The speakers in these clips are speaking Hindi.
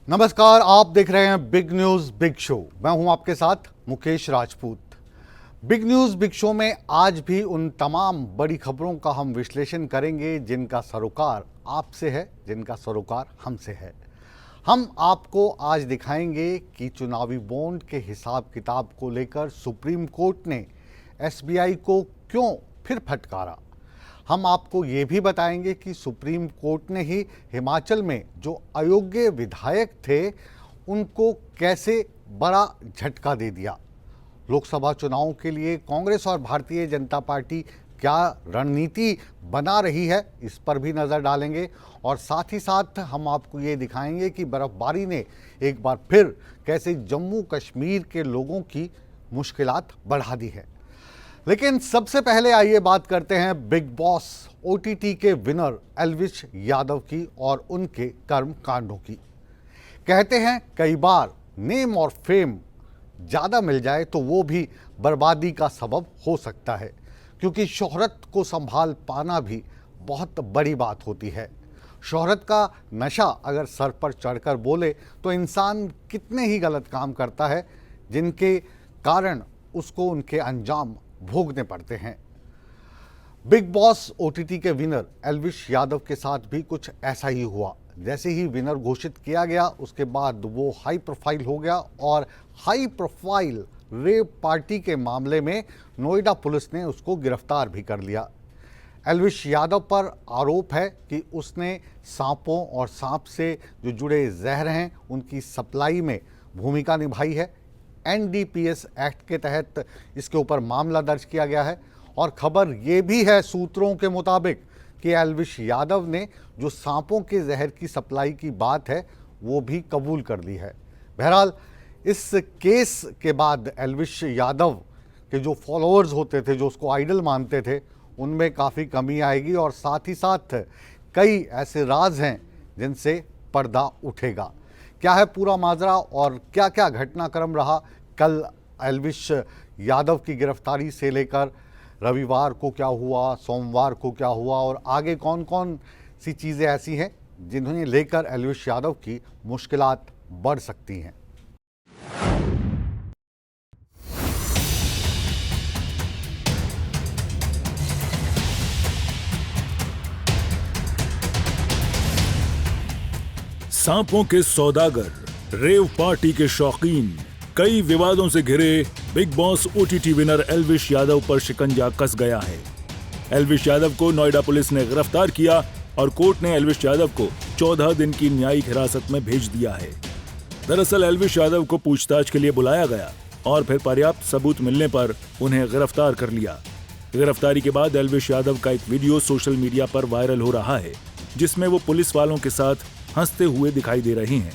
नमस्कार, आप देख रहे हैं बिग न्यूज बिग शो। मैं हूं आपके साथ Mukesh Rajput. Big news big show में आज भी उन तमाम बड़ी खबरों का हम विश्लेषण करेंगे जिनका सरोकार आपसे है, जिनका सरोकार हमसे है। हम आपको आज दिखाएंगे कि चुनावी बॉन्ड के हिसाब किताब को लेकर सुप्रीम कोर्ट ने एसबीआई को क्यों फिर फटकारा। हम आपको ये भी बताएंगे कि सुप्रीम कोर्ट ने ही हिमाचल में जो अयोग्य विधायक थे उनको कैसे बड़ा झटका दे दिया। लोकसभा चुनावों के लिए कांग्रेस और भारतीय जनता पार्टी क्या रणनीति बना रही है, इस पर भी नज़र डालेंगे। और साथ ही साथ हम आपको ये दिखाएंगे कि बर्फबारी ने एक बार फिर कैसे जम्मू कश्मीर के लोगों की मुश्किलात बढ़ा दी है। लेकिन सबसे पहले आइए बात करते हैं बिग बॉस ओटीटी के विनर एल्विश यादव की और उनके कर्म कांडों की। कहते हैं कई बार नेम और फेम ज़्यादा मिल जाए तो वो भी बर्बादी का सबब हो सकता है, क्योंकि शोहरत को संभाल पाना भी बहुत बड़ी बात होती है। शोहरत का नशा अगर सर पर चढ़कर बोले तो इंसान कितने ही गलत काम करता है जिनके कारण उसको उनके अंजाम भोगने पड़ते हैं। बिग बॉस ओटीटी के विनर एल्विश यादव के साथ भी कुछ ऐसा ही हुआ। जैसे ही विनर घोषित किया गया उसके बाद वो हाई प्रोफाइल हो गया और हाई प्रोफाइल रेप पार्टी के मामले में नोएडा पुलिस ने उसको गिरफ्तार भी कर लिया। एल्विश यादव पर आरोप है कि उसने सांपों और सांप से जो जुड़े जहर हैं उनकी सप्लाई में भूमिका निभाई है। एनडीपीएस एक्ट के तहत इसके ऊपर मामला दर्ज किया गया है। और खबर ये भी है सूत्रों के मुताबिक कि एल्विश यादव ने जो सांपों के जहर की सप्लाई की बात है वो भी कबूल कर ली है। बहरहाल इस केस के बाद एल्विश यादव के जो फॉलोअर्स होते थे, जो उसको आइडल मानते थे, उनमें काफ़ी कमी आएगी और साथ ही साथ कई ऐसे राज हैं जिनसे पर्दा उठेगा। क्या है पूरा माजरा और क्या क्या घटनाक्रम रहा कल एल्विश यादव की गिरफ्तारी से लेकर रविवार को क्या हुआ, सोमवार को क्या हुआ और आगे कौन कौन सी चीज़ें ऐसी हैं जिन्हें लेकर एल्विश यादव की मुश्किलात बढ़ सकती हैं। सांपों के सौदागर, रेव पार्टी के शौकीन, कई विवादों से घिरे big boss OTT winner Elvish Yadav पर शिकंजा कस गया है। एल्विश यादव को नोएडा पुलिस ने गिरफ्तार किया और कोर्ट ने एल्विश यादव को 14 दिन की न्यायिक हिरासत में भेज दिया है। दरअसल एल्विश यादव को पूछताछ के लिए बुलाया गया और फिर पर्याप्त सबूत मिलने पर उन्हें गिरफ्तार कर लिया। गिरफ्तारी के बाद एल्विश यादव का एक वीडियो सोशल मीडिया पर वायरल हो रहा है जिसमें वो पुलिस वालों के साथ हंसते हुए दिखाई दे रहे हैं।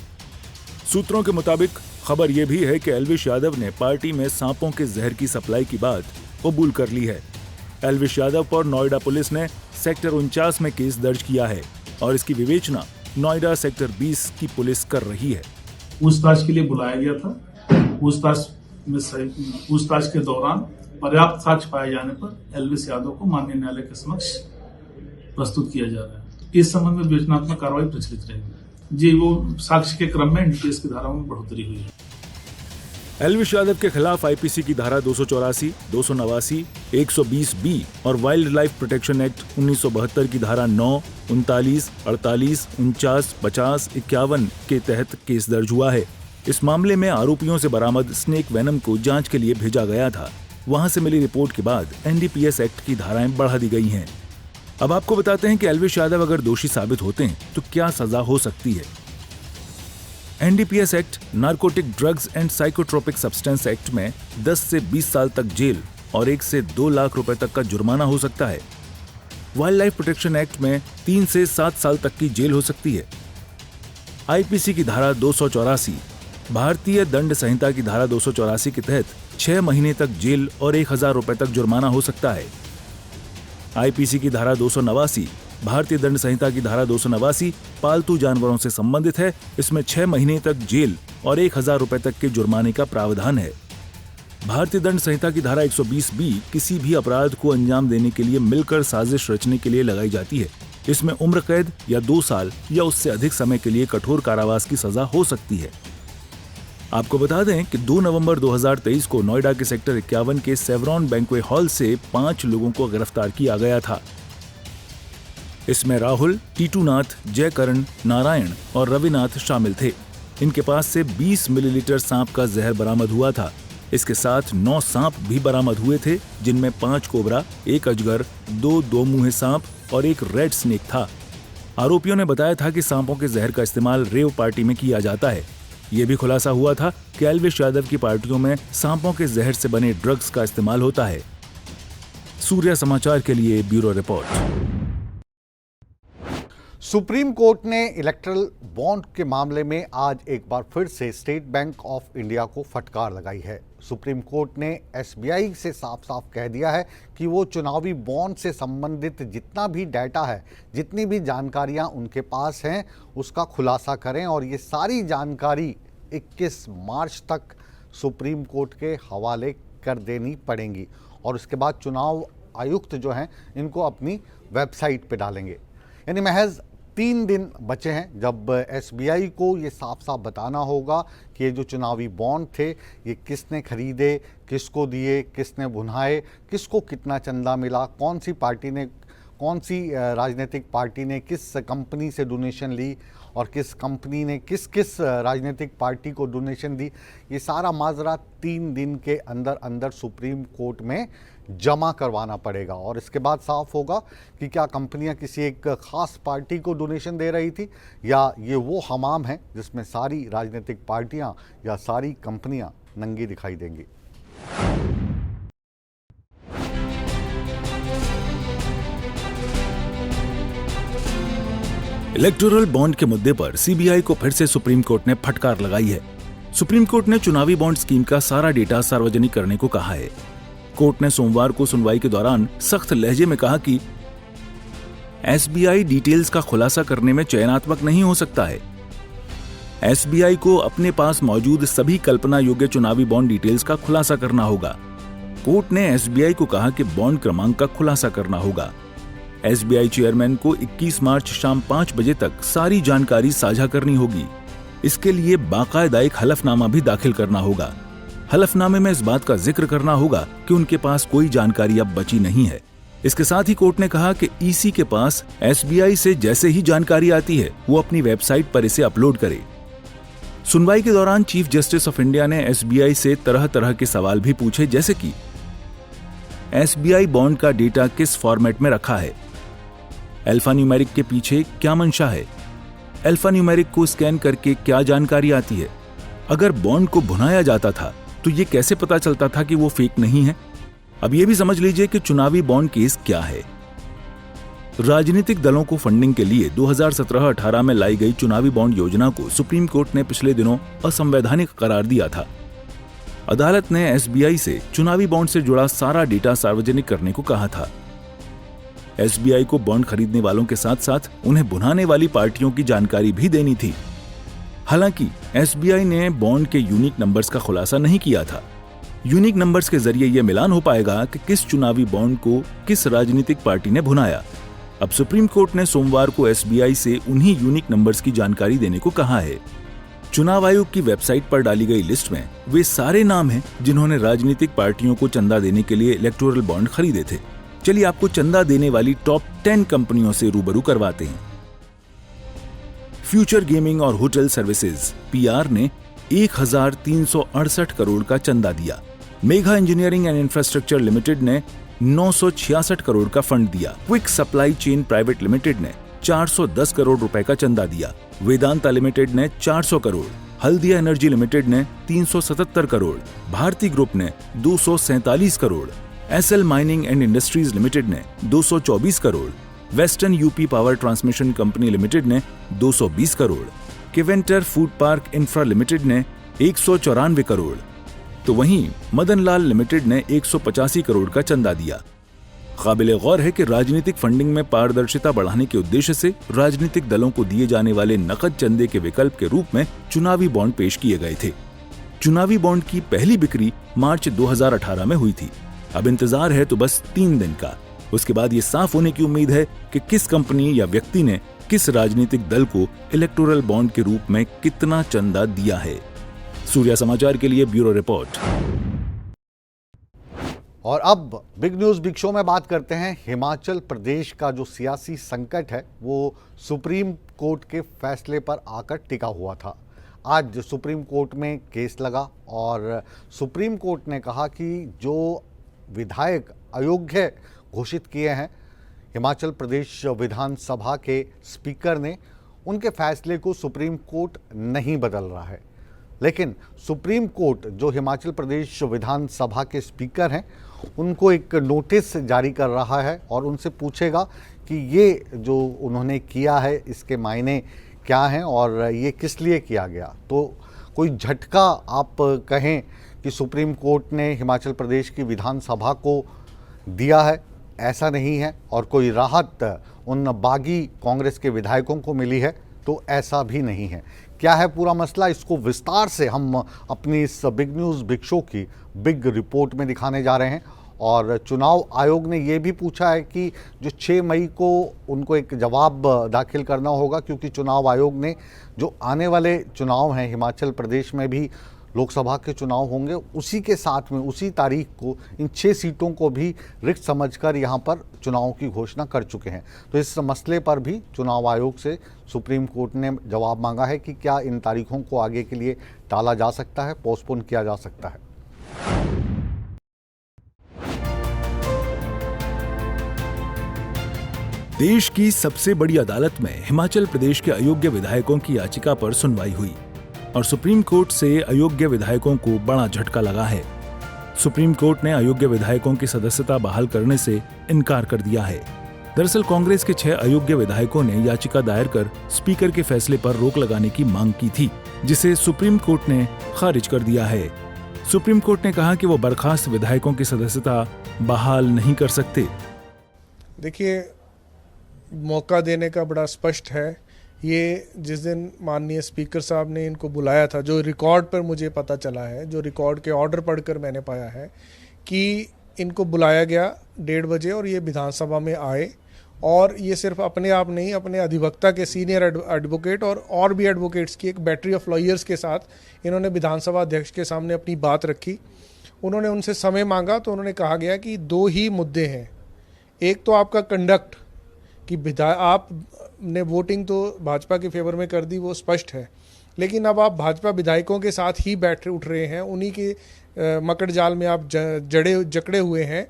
सूत्रों के मुताबिक खबर यह भी है कि एल्विश यादव ने पार्टी में सांपों के जहर की सप्लाई की बात कबूल कर ली है। एल्विश यादव पर नोएडा पुलिस ने सेक्टर 49 में केस दर्ज किया है और इसकी विवेचना नोएडा सेक्टर 20 की पुलिस कर रही है। पूछताछ के लिए बुलाया गया था। पूछताछ के दौरान पर्याप्त साक्ष्य पाए जाने पर एल्विश यादव को माननीय न्यायालय के समक्ष प्रस्तुत किया जा रहा है। इस संबंध में विवेचनात्मक कार्रवाई प्रचलित रहेगी। जी, वो साक्ष्य के क्रम में एनडीपीएस की धाराओं में बढ़ोतरी हुई है। एल्विश यादव के खिलाफ आईपीसी की धारा 284, 289, 120B और वाइल्ड लाइफ प्रोटेक्शन एक्ट 1972 की धारा 9, 39, 48, 49, 50, 51 के तहत केस दर्ज हुआ है। इस मामले में आरोपियों से बरामद स्नेक वेनम को जांच के लिए भेजा गया था। वहां से मिली रिपोर्ट के बाद एनडीपीएस एक्ट की धाराएं बढ़ा दी गई हैं। अब आपको बताते हैं कि एल्विश यादव अगर दोषी साबित होते हैं तो क्या सजा हो सकती है। NDPS act narcotic drugs and psychotropic substance act में 10 से 20 साल तक जेल और 1 से 2 लाख रुपए तक का जुर्माना हो सकता है। वाइल्ड लाइफ प्रोटेक्शन एक्ट में 3 से 7 साल तक की जेल हो सकती है। आईपीसी की धारा 284, भारतीय दंड संहिता की धारा 284 के तहत 6 महीने तक जेल और 1000 रुपए तक जुर्माना हो सकता है। आईपीसी की धारा 289, भारतीय दंड संहिता की धारा 289 पालतू जानवरों से संबंधित है। इसमें 6 महीने तक जेल और 1000 रुपए तक के जुर्माने का प्रावधान है। भारतीय दंड संहिता की धारा 120B किसी भी अपराध को अंजाम देने के लिए मिलकर साजिश रचने के लिए लगाई जाती है। इसमें उम्र कैद या 2 साल या उससे अधिक समय के लिए कठोर कारावास की सजा हो सकती है। आपको बता दें कि 2 नवंबर 2023 को नोएडा के सेक्टर 51 के सेवरॉन बैंक्वे हॉल से 5 लोगों को गिरफ्तार किया गया था। इसमें राहुल, टीटूनाथ, जयकरण, नारायण और रविनाथ शामिल थे। इनके पास से 20 मिलीलीटर सांप का जहर बरामद हुआ था। इसके साथ 9 सांप भी बरामद हुए थे, जिनमें 5 कोबरा, 1 अजगर, 2 दो-मुंहे सांप और 1 रेड स्नेक था। आरोपियों ने बताया था कि सांपों के जहर का इस्तेमाल रेव पार्टी में किया जाता है। ये भी खुलासा हुआ था कि एल्विश यादव की पार्टियों में सांपों के जहर से बने ड्रग्स का इस्तेमाल होता है। सूर्य समाचार के लिए ब्यूरो रिपोर्ट। सुप्रीम कोर्ट ने इलेक्टरल बॉन्ड के मामले में आज एक बार फिर से स्टेट बैंक ऑफ इंडिया को फटकार लगाई है। सुप्रीम कोर्ट ने एसबीआई से साफ साफ कह दिया है कि वो चुनावी बॉन्ड से संबंधित जितना भी डाटा है, जितनी भी जानकारियां उनके पास हैं, उसका खुलासा करें और ये सारी जानकारी 21 मार्च तक सुप्रीम कोर्ट के हवाले कर देनी पड़ेंगी और उसके बाद चुनाव आयुक्त जो हैं इनको अपनी वेबसाइट पे डालेंगे। यानी महज 3 दिन बचे हैं जब एसबीआई को ये साफ साफ बताना होगा कि ये जो चुनावी बॉन्ड थे ये किसने खरीदे, किसको दिए, किसने भुनाए, किसको कितना चंदा मिला, कौन सी राजनीतिक पार्टी ने किस कंपनी से डोनेशन ली और किस कंपनी ने किस राजनीतिक पार्टी को डोनेशन दी। ये सारा माजरा 3 दिन के अंदर अंदर सुप्रीम कोर्ट में जमा करवाना पड़ेगा और इसके बाद साफ होगा कि क्या कंपनियां किसी एक खास पार्टी को डोनेशन दे रही थी या ये वो हमाम है जिसमें सारी राजनीतिक पार्टियां या सारी कंपनियां नंगी दिखाई देंगी। इलेक्टोरल बॉन्ड के मुद्दे पर सीबीआई को फिर से सुप्रीम कोर्ट ने फटकार लगाई है। सुप्रीम कोर्ट ने चुनावी बॉन्ड स्कीम का सारा डेटा सार्वजनिक करने को कहा है। कोर्ट ने सोमवार को सुनवाई के दौरान सख्त लहजे में कहा कि एसबीआई डिटेल्स का खुलासा करने में चयनात्मक नहीं हो सकता है। एसबीआई को अपने पास मौजूद सभी कल्पना योग्य चुनावी बॉन्ड डिटेल्स का खुलासा करना होगा। कोर्ट ने एसबीआई को कहा कि बॉन्ड क्रमांक का खुलासा करना होगा। एसबीआई चेयरमैन को 21 मार्च शाम 5 बजे तक सारी जानकारी साझा करनी होगी। इसके लिए बाकायदा एक हलफनामा भी दाखिल करना होगा। हलफनामे में इस बात का जिक्र करना होगा कि उनके पास कोई जानकारी अब बची नहीं है। इसके साथ ही कोर्ट ने कहा कि ईसी के पास एसबीआई से जैसे ही जानकारी आती है वो अपनी वेबसाइट पर इसे अपलोड करे। सुनवाई के दौरान चीफ जस्टिस ऑफ इंडिया ने एसबीआई से तरह तरह के सवाल भी पूछे, जैसे कि एसबीआई बॉन्ड का डेटा किस फॉर्मेट में रखा है, अल्फा न्यूमेरिक के पीछे क्या मंशा है, अल्फा न्यूमेरिक को स्कैन करके क्या जानकारी आती है, अगर बॉन्ड को भुनाया जाता था तो ये कैसे पता चलता था कि वो फेक नहीं है। अब ये भी समझ लीजिए कि चुनावी बॉन्ड केस क्या है। राजनीतिक दलों को फंडिंग के लिए 2017-18 में लाई गई चुनावी बॉन्ड योजना को सुप्रीम कोर्ट ने पिछले दिनों असंवैधानिक करार दिया था। अदालत ने एसबीआई से चुनावी बॉन्ड से जुड़ा सारा डेटा सार्वजनिक करने को कहा था। एसबीआई को बॉन्ड खरीदने वालों के साथ साथ उन्हें भुनाने वाली पार्टियों की जानकारी भी देनी थी। हालांकि एसबीआई ने बॉन्ड के यूनिक नंबर्स का खुलासा नहीं किया था। यूनिक नंबर्स के जरिए यह मिलान हो पाएगा कि किस चुनावी बॉन्ड को किस राजनीतिक पार्टी ने भुनाया। अब सुप्रीम कोर्ट ने सोमवार को एसबीआई से उन्हीं यूनिक नंबर्स की जानकारी देने को कहा है। चुनाव आयोग की वेबसाइट पर डाली गई लिस्ट में वे सारे नाम हैं जिन्होंने राजनीतिक पार्टियों को चंदा देने के लिए इलेक्टोरल बॉन्ड खरीदे थे। चलिए आपको चंदा देने वाली टॉप 10 कंपनियों से रूबरू करवाते हैं। फ्यूचर गेमिंग और होटल सर्विसेज पीआर ने 1368 करोड़ का चंदा दिया। Megha engineering and infrastructure limited ने 966 करोड़ का फंड दिया। Quick supply chain private limited ने 410 करोड़ रुपए का चंदा दिया। वेदांता लिमिटेड ने 400 करोड़, हल्दिया एनर्जी लिमिटेड ने 377 करोड़, भारती ग्रुप ने 247 crore, SL mining and industries limited ने 224 crore, western UP power transmission company limited ने 220 crore, Keventer food park infra limited ने 194 करोड़, तो वहीं मदनलाल लिमिटेड ने 185 करोड़ का चंदा दिया। काबिले गौर है कि राजनीतिक फंडिंग में पारदर्शिता बढ़ाने के उद्देश्य से राजनीतिक दलों को दिए जाने वाले नकद चंदे के विकल्प के रूप में चुनावी बॉन्ड पेश किए गए थे। चुनावी बॉन्ड की पहली बिक्री मार्च 2018 में हुई थी। अब इंतजार है तो बस 3 दिन का। उसके बाद ये साफ होने की उम्मीद है कि किस कंपनी या व्यक्ति ने किस राजनीतिक दल को इलेक्टोरल बॉन्ड के रूप में कितना चंदा दिया है। सूर्या समाचार के लिए ब्यूरो रिपोर्ट। और अब बिग न्यूज बिग शो में बात करते हैं हिमाचल प्रदेश का जो सियासी संकट है वो सुप्रीम कोर्ट के फैसले पर आकर टिका हुआ था। आज सुप्रीम कोर्ट में केस लगा और सुप्रीम कोर्ट ने कहा कि जो विधायक अयोग्य घोषित किए हैं हिमाचल प्रदेश विधानसभा के स्पीकर ने, उनके फैसले को सुप्रीम कोर्ट नहीं बदल रहा है। लेकिन सुप्रीम कोर्ट जो हिमाचल प्रदेश विधानसभा के स्पीकर हैं उनको एक नोटिस जारी कर रहा है और उनसे पूछेगा कि ये जो उन्होंने किया है इसके मायने क्या हैं और ये किस लिए किया गया। तो कोई झटका आप कहें कि सुप्रीम कोर्ट ने हिमाचल प्रदेश की विधानसभा को दिया है, ऐसा नहीं है, और कोई राहत उन बागी कांग्रेस के विधायकों को मिली है, तो ऐसा भी नहीं है। क्या है पूरा मसला, इसको विस्तार से हम अपनी इस बिग न्यूज़ बिग शो की बिग रिपोर्ट में दिखाने जा रहे हैं। और चुनाव आयोग ने ये भी पूछा है कि जो 6 मई को उनको एक जवाब दाखिल करना होगा, क्योंकि चुनाव आयोग ने जो आने वाले चुनाव हैं हिमाचल प्रदेश में भी लोकसभा के चुनाव होंगे, उसी के साथ में उसी तारीख को इन 6 सीटों को भी रिक्त समझकर यहाँ पर चुनाव की घोषणा कर चुके हैं। तो इस मसले पर भी चुनाव आयोग से सुप्रीम कोर्ट ने जवाब मांगा है कि क्या इन तारीखों को आगे के लिए टाला जा सकता है, पोस्टपोन किया जा सकता है। देश की सबसे बड़ी अदालत में हिमाचल प्रदेश के अयोग्य विधायकों की याचिका पर सुनवाई हुई और सुप्रीम कोर्ट से अयोग्य विधायकों को बड़ा झटका लगा है। सुप्रीम कोर्ट ने अयोग्य विधायकों की सदस्यता बहाल करने से इनकार कर दिया है। दरअसल कांग्रेस के 6 अयोग्य विधायकों ने याचिका दायर कर स्पीकर के फैसले पर रोक लगाने की मांग की थी, जिसे सुप्रीम कोर्ट ने खारिज कर दिया है। सुप्रीम कोर्ट ने कहा कि वो बर्खास्त विधायकों की सदस्यता बहाल नहीं कर सकते। देखिए, मौका देने का बड़ा स्पष्ट है। ये जिस दिन माननीय स्पीकर साहब ने इनको बुलाया था, जो रिकॉर्ड पर मुझे पता चला है, जो रिकॉर्ड के ऑर्डर पढ़कर मैंने पाया है कि इनको बुलाया गया 1:30 बजे और ये विधानसभा में आए, और ये सिर्फ अपने आप नहीं, अपने अधिवक्ता के सीनियर एडवोकेट और भी एडवोकेट्स की एक बैटरी ऑफ लॉयर्स के साथ इन्होंने विधानसभा अध्यक्ष के सामने अपनी बात रखी। उन्होंने उनसे समय मांगा तो उन्होंने कहा गया कि 2 ही मुद्दे हैं। एक तो आपका कंडक्ट कि आपने वोटिंग तो भाजपा के फेवर में कर दी, वो स्पष्ट है, लेकिन अब आप भाजपा विधायकों के साथ ही बैठ उठ रहे हैं, उन्हीं के मकड़ जाल में आप जकड़े हुए हैं,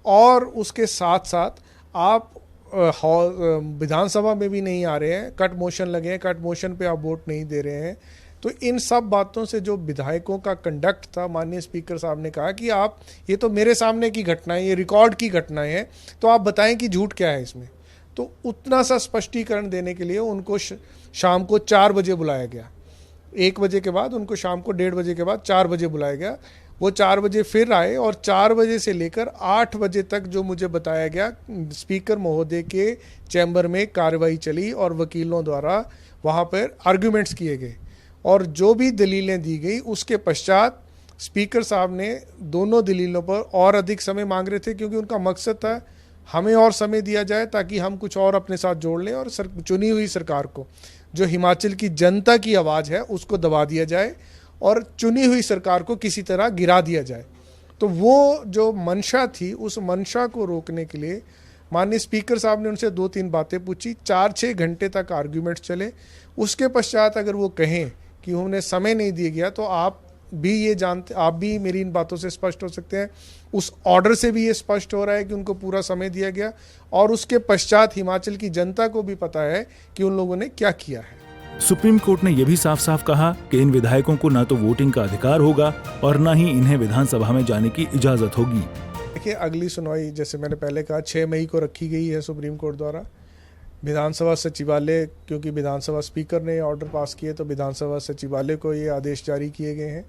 और उसके साथ साथ आप विधानसभा में भी नहीं आ रहे हैं, कट मोशन लगे हैं, कट मोशन पे आप वोट नहीं दे रहे हैं। तो इन सब बातों से जो विधायकों का कंडक्ट था, माननीय स्पीकर साहब ने कहा कि आप, ये तो मेरे सामने की घटनाएं, ये रिकॉर्ड की घटनाएं हैं, तो आप बताएं कि झूठ क्या है इसमें। तो उतना सा स्पष्टीकरण देने के लिए उनको शाम को 4 बजे बुलाया गया। 1 बजे के बाद उनको शाम को 1:30 बजे के बाद 4 बजे बुलाया गया। वो 4 बजे फिर आए और 4 बजे से लेकर 8 बजे तक जो मुझे बताया गया, स्पीकर महोदय के चैम्बर में कार्रवाई चली और वकीलों द्वारा वहाँ पर आर्ग्यूमेंट्स किए गए, और जो भी दलीलें दी गई उसके पश्चात स्पीकर साहब ने दोनों दलीलों पर और अधिक समय मांग रहे थे, क्योंकि उनका मकसद था हमें और समय दिया जाए ताकि हम कुछ और अपने साथ जोड़ लें और चुनी हुई सरकार को, जो हिमाचल की जनता की आवाज़ है, उसको दबा दिया जाए और चुनी हुई सरकार को किसी तरह गिरा दिया जाए। तो वो जो मंशा थी, उस मंशा को रोकने के लिए माननीय स्पीकर साहब ने उनसे 2-3 बातें पूछी। 4-6 घंटे तक आर्ग्यूमेंट्स चले। उसके पश्चात अगर वो कहें कि उन्हें समय नहीं दिया गया, तो आप भी ये जानते, आप भी मेरी इन बातों से स्पष्ट हो सकते हैं। उस ऑर्डर से भी ये स्पष्ट हो रहा है कि उनको पूरा समय दिया गया, और उसके पश्चात हिमाचल की जनता को भी पता है कि उन लोगों ने क्या किया है। सुप्रीम कोर्ट ने यह भी साफ साफ कहा कि इन विधायकों को न तो वोटिंग का अधिकार होगा और न ही इन्हें विधानसभा में जाने की इजाजत होगी। देखिए, अगली सुनवाई जैसे मैंने पहले कहा 6 मई को रखी गई है सुप्रीम कोर्ट द्वारा। विधानसभा सचिवालय, क्योंकि विधानसभा स्पीकर ने ऑर्डर पास किए, तो विधानसभा सचिवालय को ये आदेश जारी किए गए हैं।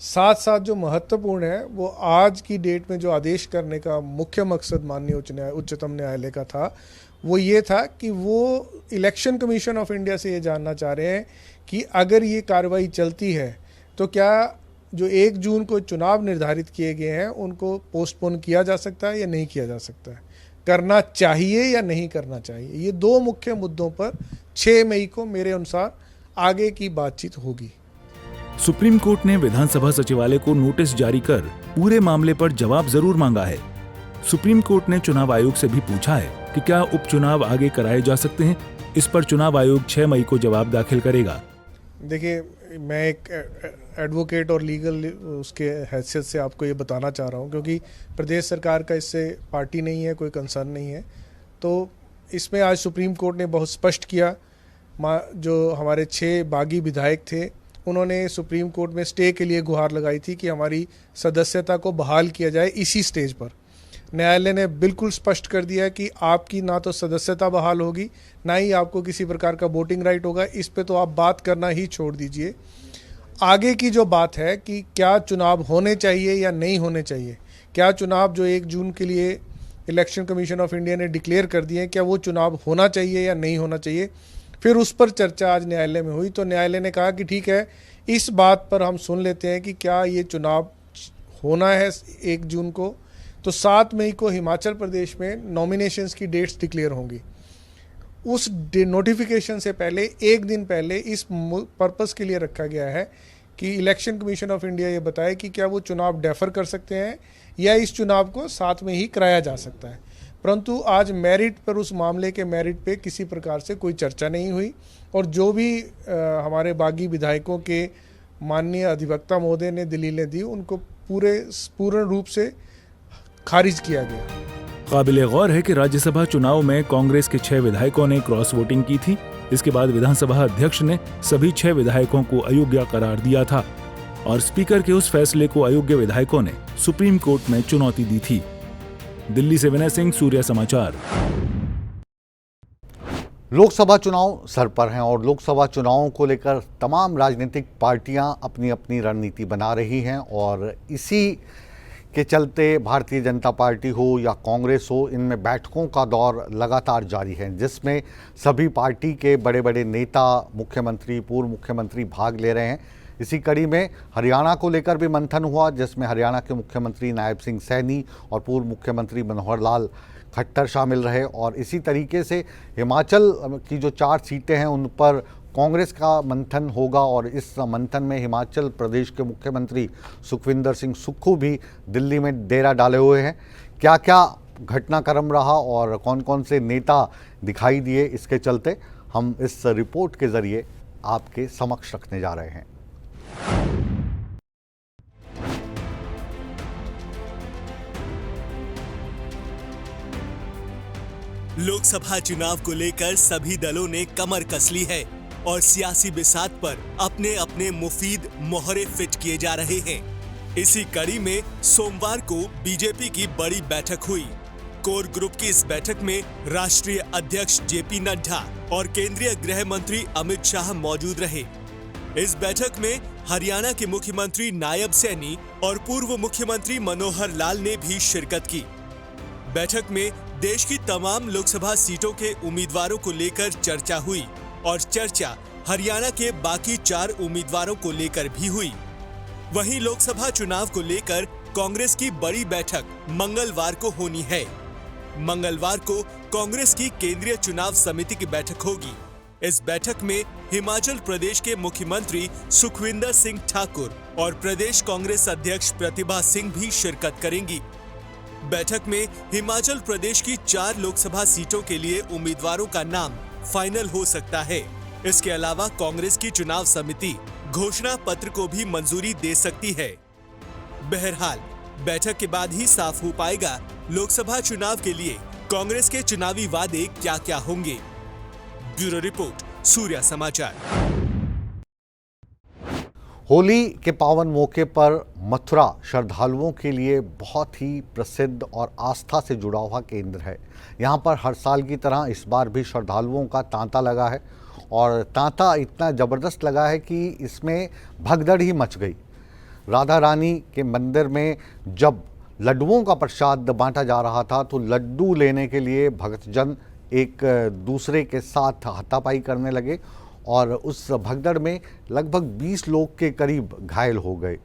साथ साथ जो महत्वपूर्ण है, वो आज की डेट में जो आदेश करने का मुख्य मकसद माननीय उच्चतम न्यायालय का था, वो ये था कि वो इलेक्शन कमीशन ऑफ इंडिया से ये जानना चाह रहे हैं कि अगर ये कार्रवाई चलती है तो क्या जो 1 जून को चुनाव निर्धारित किए गए हैं उनको पोस्टपोन किया जा सकता है या नहीं किया जा सकता है। करना चाहिए या नहीं करना चाहिए। ये दो मुख्य मुद्दों पर 6 मई को मेरे अनुसार आगे की बातचीत होगी। सुप्रीम कोर्ट ने विधानसभा सचिवालय को नोटिस जारी कर पूरे मामले पर जवाब जरूर मांगा है। सुप्रीम कोर्ट ने चुनाव आयोग से भी पूछा है कि क्या उपचुनाव आगे कराए जा सकते हैं। इस पर चुनाव आयोग 6 मई को जवाब दाखिल करेगा। देखिए, मैं एक एडवोकेट और लीगल उसके हैसियत से आपको ये बताना चाह रहा हूँ, क्योंकि प्रदेश सरकार का इससे पार्टी नहीं है, कोई कंसर्न नहीं है। तो इसमें आज सुप्रीम कोर्ट ने बहुत स्पष्ट किया। जो हमारे 6 बागी विधायक थे, उन्होंने सुप्रीम कोर्ट में स्टे के लिए गुहार लगाई थी कि हमारी सदस्यता को बहाल किया जाए इसी स्टेज पर। न्यायालय ने बिल्कुल स्पष्ट कर दिया कि आपकी ना तो सदस्यता बहाल होगी, ना ही आपको किसी प्रकार का वोटिंग राइट होगा। इस पे तो आप बात करना ही छोड़ दीजिए। आगे की जो बात है कि क्या चुनाव होने चाहिए या नहीं होने चाहिए, क्या चुनाव जो 1 जून के लिए इलेक्शन कमीशन ऑफ इंडिया ने डिक्लेयर कर दिए हैं, क्या वो चुनाव होना चाहिए या नहीं होना चाहिए, फिर उस पर चर्चा आज न्यायालय में हुई। तो न्यायालय ने कहा कि ठीक है, इस बात पर हम सुन लेते हैं कि क्या ये चुनाव होना है 1 जून को। तो 7 मई को हिमाचल प्रदेश में नॉमिनेशंस की डेट्स डिक्लेयर होंगी। उस नोटिफिकेशन से पहले 1 दिन पहले इस पर्पस के लिए रखा गया है कि इलेक्शन कमीशन ऑफ इंडिया ये बताए कि क्या वो चुनाव डेफर कर सकते हैं या इस चुनाव को 7 में ही कराया जा सकता है। परंतु आज मेरिट पर, उस मामले के मेरिट पे किसी प्रकार से कोई चर्चा नहीं हुई, और जो भी हमारे बागी विधायकों के माननीय अधिवक्ता महोदय ने दलीलें दी, उनको पूर्ण रूप से खारिज किया गया। काबिले गौर है कि राज्यसभा चुनाव में कांग्रेस के 6 विधायकों ने क्रॉस वोटिंग की थी। इसके बाद विधानसभा अध्यक्ष ने सभी 6 विधायकों को अयोग्य करार दिया था और स्पीकर के उस फैसले को अयोग्य विधायकों ने सुप्रीम कोर्ट में चुनौती दी थी। दिल्ली से विनय सिंह, सूर्य समाचार। लोकसभा चुनाव सर पर हैं और लोकसभा चुनावों को लेकर तमाम राजनीतिक पार्टियां अपनी अपनी रणनीति बना रही हैं, और इसी के चलते भारतीय जनता पार्टी हो या कांग्रेस हो, इनमें बैठकों का दौर लगातार जारी है, जिसमें सभी पार्टी के बड़े बड़े नेता, मुख्यमंत्री, पूर्व मुख्यमंत्री भाग ले रहे हैं। इसी कड़ी में हरियाणा को लेकर भी मंथन हुआ, जिसमें हरियाणा के मुख्यमंत्री नायब सिंह सैनी और पूर्व मुख्यमंत्री मनोहर लाल खट्टर शामिल रहे। और इसी तरीके से हिमाचल की जो 4 सीटें हैं उन पर कांग्रेस का मंथन होगा, और इस मंथन में हिमाचल प्रदेश के मुख्यमंत्री सुखविंदर सिंह सुक्खू भी दिल्ली में डेरा डाले हुए हैं। क्या क्या घटनाक्रम रहा और कौन कौन से नेता दिखाई दिए, इसके चलते हम इस रिपोर्ट के जरिए आपके समक्ष रखने जा रहे हैं। लोकसभा चुनाव को लेकर सभी दलों ने कमर कस ली है और सियासी बिसात पर अपने अपने मुफीद मोहरे फिट किए जा रहे हैं। इसी कड़ी में सोमवार को बीजेपी की बड़ी बैठक हुई। कोर ग्रुप की इस बैठक में राष्ट्रीय अध्यक्ष जेपी नड्डा और केंद्रीय गृह मंत्री अमित शाह मौजूद रहे। इस बैठक में हरियाणा के मुख्यमंत्री नायब सैनी और पूर्व मुख्यमंत्री मनोहर लाल ने भी शिरकत की। बैठक में देश की तमाम लोकसभा सीटों के उम्मीदवारों को लेकर चर्चा हुई और चर्चा हरियाणा के बाकी 4 उम्मीदवारों को लेकर भी हुई। वहीं लोकसभा चुनाव को लेकर कांग्रेस की बड़ी बैठक मंगलवार को होनी है। मंगलवार को कांग्रेस की केंद्रीय चुनाव समिति की बैठक होगी। इस बैठक में हिमाचल प्रदेश के मुख्यमंत्री सुखविंदर सिंह ठाकुर और प्रदेश कांग्रेस अध्यक्ष प्रतिभा सिंह भी शिरकत करेंगी। बैठक में हिमाचल प्रदेश की 4 लोकसभा सीटों के लिए उम्मीदवारों का नाम फाइनल हो सकता है। इसके अलावा कांग्रेस की चुनाव समिति घोषणा पत्र को भी मंजूरी दे सकती है। बहरहाल बैठक के बाद ही साफ हो पाएगा लोकसभा चुनाव के लिए कांग्रेस के चुनावी वादे क्या क्या होंगे। ब्यूरो रिपोर्ट, सूर्य समाचार। होली के पावन मौके पर मथुरा श्रद्धालुओं के लिए बहुत ही प्रसिद्ध और आस्था से जुड़ा हुआ केंद्र है। यहाँ पर हर साल की तरह इस बार भी श्रद्धालुओं का तांता लगा है, और तांता इतना ज़बरदस्त लगा है कि इसमें भगदड़ ही मच गई। राधा रानी के मंदिर में जब लड्डुओं का प्रसाद बांटा जा रहा था तो लड्डू लेने के लिए भक्तजन एक दूसरे के साथ हाथापाई करने लगे, और उस भगदड़ में लगभग 20 लोग के करीब घायल हो गए।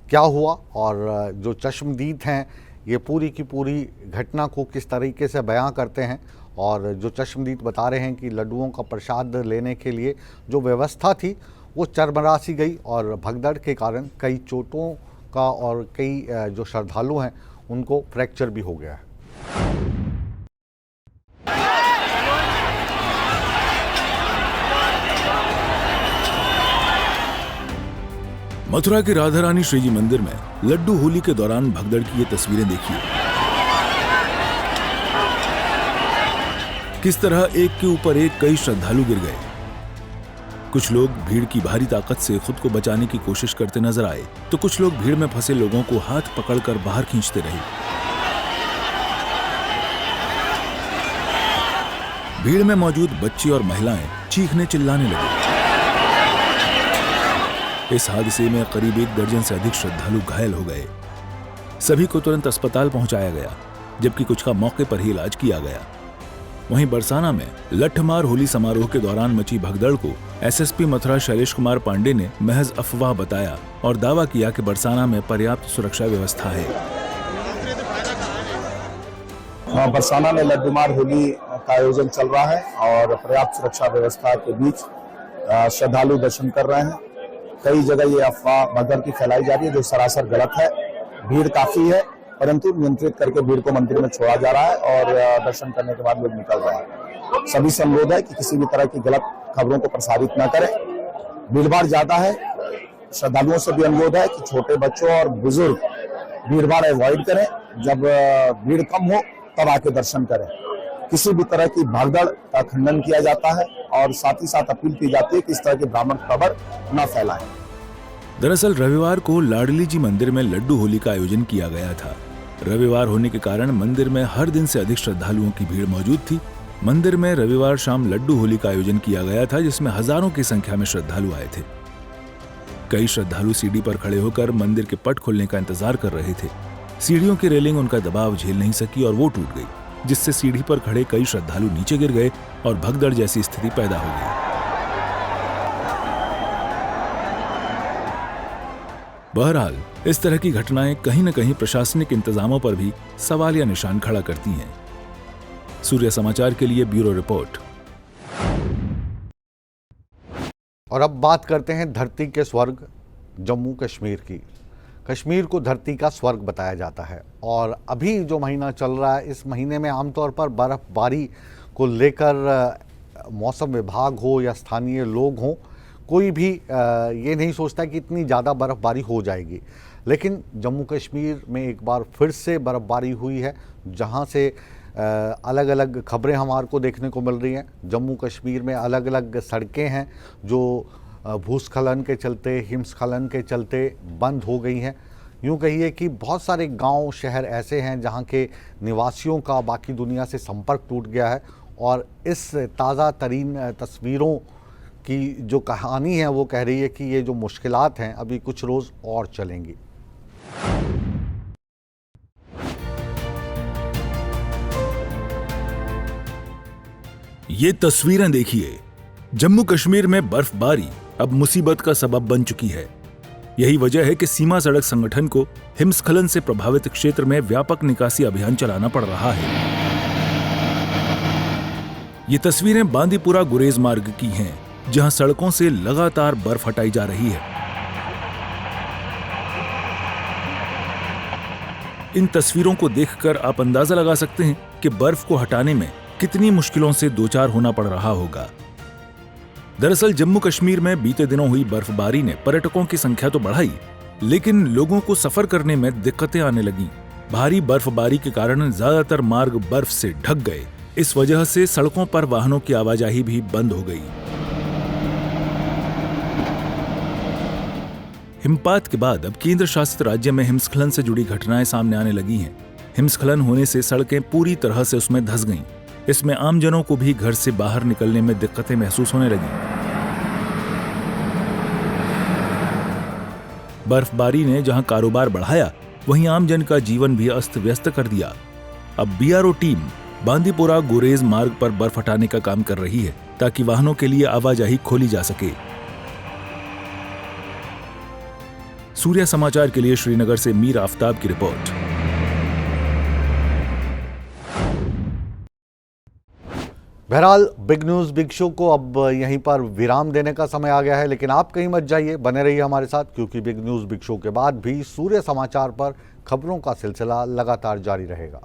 क्या हुआ और जो चश्मदीद हैं ये पूरी की पूरी घटना को किस तरीके से बयां करते हैं। और जो चश्मदीद बता रहे हैं कि लड्डुओं का प्रसाद लेने के लिए जो व्यवस्था थी वो चरमरा सी गई और भगदड़ के कारण कई चोटों का और कई जो श्रद्धालु हैं उनको फ्रैक्चर भी हो गया है। मथुरा के राधा रानी श्रीजी मंदिर में लड्डू होली के दौरान भगदड़ की ये तस्वीरें देखिए। किस तरह एक के ऊपर एक कई श्रद्धालु गिर गए। कुछ लोग भीड़ की भारी ताकत से खुद को बचाने की कोशिश करते नजर आए तो कुछ लोग भीड़ में फंसे लोगों को हाथ पकड़कर बाहर खींचते रहे। भीड़ में मौजूद बच्चे और महिलाएं चीखने चिल्लाने लगे। इस हादसे में करीब 1 दर्जन से अधिक श्रद्धालु घायल हो गए। सभी को तुरंत अस्पताल पहुंचाया गया, जबकि कुछ का मौके पर ही इलाज किया गया। वहीं बरसाना में लठमार होली समारोह के दौरान मची भगदड़ को एसएसपी मथुरा शैलेश कुमार पांडे ने महज अफवाह बताया और दावा किया कि बरसाना में पर्याप्त सुरक्षा व्यवस्था है। बरसाना में लड्डूमार होली का आयोजन चल रहा है और पर्याप्त सुरक्षा व्यवस्था के बीच श्रद्धालु दर्शन कर रहे हैं। कई जगह ये अफवाह भगदड़ की फैलाई जा रही है जो सरासर गलत है। भीड़ काफी है परंतु नियंत्रित करके भीड़ को मंदिर में छोड़ा जा रहा है और दर्शन करने के बाद लोग निकल रहे हैं। सभी से अनुरोध है कि किसी भी तरह की गलत खबरों को प्रसारित न करें। भीड़भाड़ ज्यादा है, श्रद्धालुओं से भी अनुरोध है कि छोटे बच्चों और बुजुर्ग भीड़भाड़ अवॉइड करें। जब भीड़ कम हो तब आके दर्शन करें। किसी भी तरह की भागदड़ का खंडन किया जाता है और साथ ही साथ अपील की जाती है कि इस तरह की भ्रामक खबर न फैलाएं। दरअसल रविवार को लाडली जी मंदिर में लड्डू होली का आयोजन किया गया था। रविवार होने के कारण मंदिर में हर दिन से अधिक श्रद्धालुओं की भीड़ मौजूद थी। मंदिर में रविवार शाम लड्डू होली का आयोजन किया गया था, जिसमें हजारों की संख्या में श्रद्धालु आए थे। कई श्रद्धालु सीढ़ी पर खड़े होकर मंदिर के पट खुलने का इंतजार कर रहे थे। सीढ़ियों की रेलिंग उनका दबाव झेल नहीं सकी और वो टूट गई, जिससे सीढ़ी पर खड़े कई श्रद्धालु नीचे गिर गए और भगदड़ जैसी स्थिति पैदा हो गई। बहरहाल इस तरह की घटनाएं कहीं न कहीं प्रशासनिक इंतजामों पर भी सवाल या निशान खड़ा करती हैं। सूर्य समाचार के लिए ब्यूरो रिपोर्ट। और अब बात करते हैं धरती के स्वर्ग जम्मू कश्मीर की। कश्मीर को धरती का स्वर्ग बताया जाता है और अभी जो महीना चल रहा है, इस महीने में आमतौर पर बर्फबारी को लेकर मौसम विभाग हो या स्थानीय लोग हों, कोई भी ये नहीं सोचता कि इतनी ज़्यादा बर्फबारी हो जाएगी। लेकिन जम्मू कश्मीर में एक बार फिर से बर्फबारी हुई है, जहां से अलग अलग खबरें हमारे को देखने को मिल रही हैं। जम्मू कश्मीर में अलग अलग सड़कें हैं जो भूस्खलन के चलते, हिमस्खलन के चलते बंद हो गई हैं। यूँ कहिए कि बहुत सारे गांव शहर ऐसे हैं जहां के निवासियों का बाकी दुनिया से संपर्क टूट गया है। और इस ताज़ा तरीन तस्वीरों की जो कहानी है वो कह रही है कि ये जो मुश्किलात हैं अभी कुछ रोज़ और चलेंगी। ये तस्वीरें देखिए। जम्मू कश्मीर में बर्फबारी अब मुसीबत का सबब बन चुकी है। यही वजह है कि सीमा सड़क संगठन को हिमस्खलन से प्रभावित क्षेत्र में व्यापक निकासी अभियान चलाना पड़ रहा है। ये तस्वीरें बांदीपुरा गुरेज मार्ग की हैं, जहां सड़कों से लगातार बर्फ हटाई जा रही है। इन तस्वीरों को देखकर आप अंदाजा लगा सकते हैं कि बर्फ को हटाने में कितनी मुश्किलों से दो चार होना पड़ रहा होगा। दरअसल जम्मू कश्मीर में बीते दिनों हुई बर्फबारी ने पर्यटकों की संख्या तो बढ़ाई, लेकिन लोगों को सफर करने में दिक्कतें आने लगीं। भारी बर्फबारी के कारण ज्यादातर मार्ग बर्फ से ढक गए। इस वजह से सड़कों पर वाहनों की आवाजाही भी बंद हो गई। हिमपात के बाद अब केंद्र शासित राज्य में हिमस्खलन से जुड़ी घटनाएं सामने आने लगी हैं। हिमस्खलन होने से सड़कें पूरी तरह से उसमें धंस गईं। इसमें आमजनों को भी घर से बाहर निकलने में दिक्कतें महसूस होने लगी। बर्फबारी ने जहां कारोबार बढ़ाया, वहीं आमजन का जीवन भी अस्त व्यस्त कर दिया। अब बीआरओ टीम बांदीपुरा गुरेज मार्ग पर बर्फ हटाने का काम कर रही है, ताकि वाहनों के लिए आवाजाही खोली जा सके। सूर्य समाचार के लिए श्रीनगर से मीर आफ्ताब की रिपोर्ट। बहरहाल बिग न्यूज़ बिग शो को अब यहीं पर विराम देने का समय आ गया है, लेकिन आप कहीं मत जाइए, बने रहिए हमारे साथ, क्योंकि बिग न्यूज़ बिग शो के बाद भी सूर्य समाचार पर खबरों का सिलसिला लगातार जारी रहेगा।